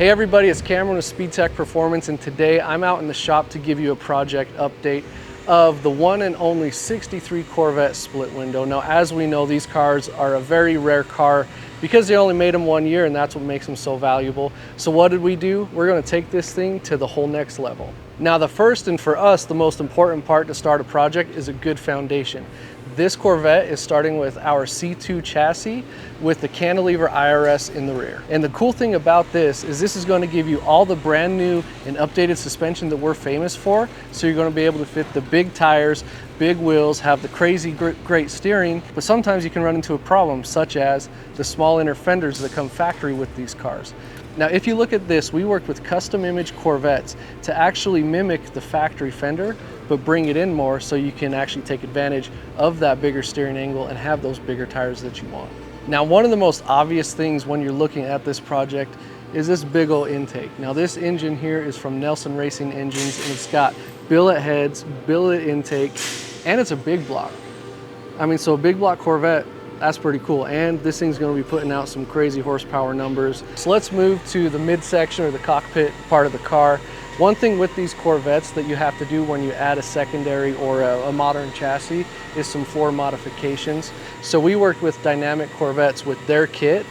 Hey everybody, it's Cameron with Speedtech Performance, and today I'm out in the shop to give you a project update of the one and only 63 Corvette split window. Now, as we know, these cars are a very rare car because they only made them 1 year, and that's what makes them so valuable. So what did we do? We're gonna take this thing to the whole next level. Now, the first, and for us, the most important part to start a project is a good foundation. This Corvette is starting with our C2 chassis with the cantilever IRS in the rear. And the cool thing about this is going to give you all the brand new and updated suspension that we're famous for. So you're going to be able to fit the big tires, big wheels, have the crazy great steering, but sometimes you can run into a problem such as the small inner fenders that come factory with these cars. Now, if you look at this, we worked with custom image Corvettes to actually mimic the factory fender, but bring it in more so you can actually take advantage of that bigger steering angle and have those bigger tires that you want. Now, one of the most obvious things when you're looking at this project is this big old intake. Now, this engine here is from Nelson Racing Engines, and it's got billet heads, billet intake, and it's a big block. I mean, so a big block Corvette, that's pretty cool. And this thing's gonna be putting out some crazy horsepower numbers. So let's move to the midsection or the cockpit part of the car. One thing with these Corvettes that you have to do when you add a secondary or a modern chassis is some floor modifications. So we worked with Dynamic Corvettes with their kit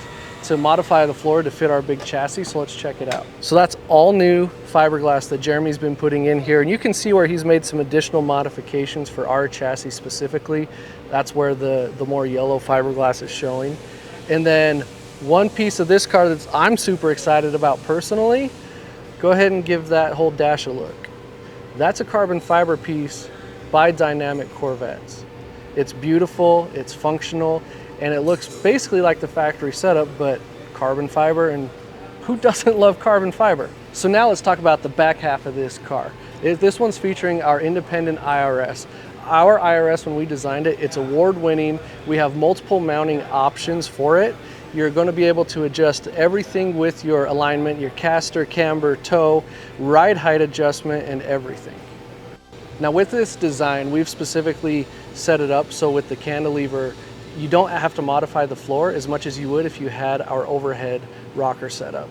to modify the floor to fit our big chassis, so let's check it out. So that's all new fiberglass that Jeremy's been putting in here, and you can see where he's made some additional modifications for our chassis specifically. That's where the more yellow fiberglass is showing. And then one piece of this car that I'm super excited about personally, go ahead and give that whole dash a look. That's a carbon fiber piece by Dynamic Corvettes. It's beautiful, it's functional, and it looks basically like the factory setup, but carbon fiber, and who doesn't love carbon fiber? So now let's talk about the back half of this car. This one's featuring our independent IRS. Our IRS, when we designed it, it's award-winning. We have multiple mounting options for it. You're going to be able to adjust everything with your alignment, your caster, camber, toe, ride height adjustment, and everything. Now with this design, we've specifically set it up so with the cantilever, you don't have to modify the floor as much as you would if you had our overhead rocker setup.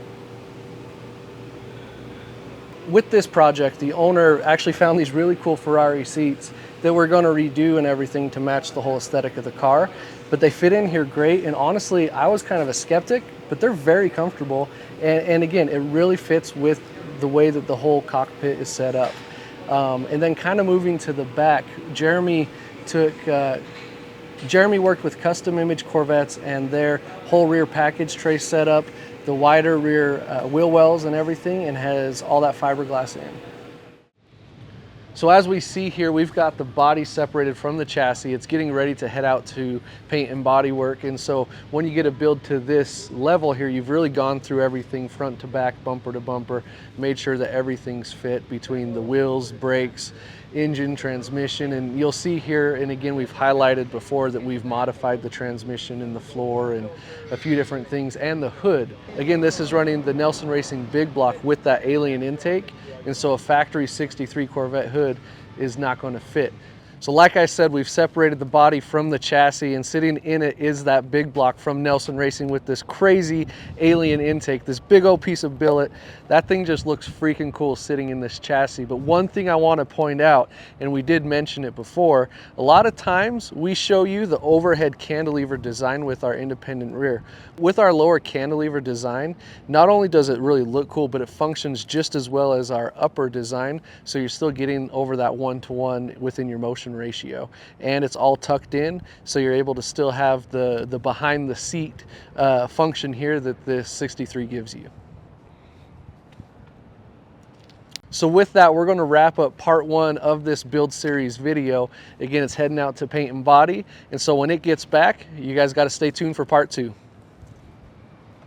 With this project, the owner actually found these really cool Ferrari seats that we're going to redo and everything to match the whole aesthetic of the car. But they fit in here great, and honestly, I was kind of a skeptic, but they're very comfortable. And again, it really fits with the way that the whole cockpit is set up. And then kind of moving to the back, Jeremy worked with custom image Corvettes and their whole rear package tray setup, the wider rear wheel wells and everything, and has all that fiberglass in. So as we see here, we've got the body separated from the chassis. It's getting ready to head out to paint and body work. And so when you get a build to this level here, you've really gone through everything front to back, bumper to bumper, made sure that everything's fit between the wheels, brakes, engine, transmission. And you'll see here, and again, we've highlighted before that we've modified the transmission and the floor and a few different things, and the hood. Again, this is running the Nelson Racing big block with that alien intake. And so a factory 63 Corvette hood is not going to fit. So like I said, we've separated the body from the chassis, and sitting in it is that big block from Nelson Racing with this crazy alien intake, this big old piece of billet. That thing just looks freaking cool sitting in this chassis. But one thing I want to point out, and we did mention it before, a lot of times we show you the overhead cantilever design with our independent rear. With our lower cantilever design, not only does it really look cool, but it functions just as well as our upper design. So you're still getting over that 1-to-1 within your motion ratio, and it's all tucked in, so you're able to still have the behind the seat function here that the 63 gives you. So with that, we're going to wrap up part 1 of this build series video. Again, it's heading out to paint and body, and so when it gets back, you guys got to stay tuned for part 2.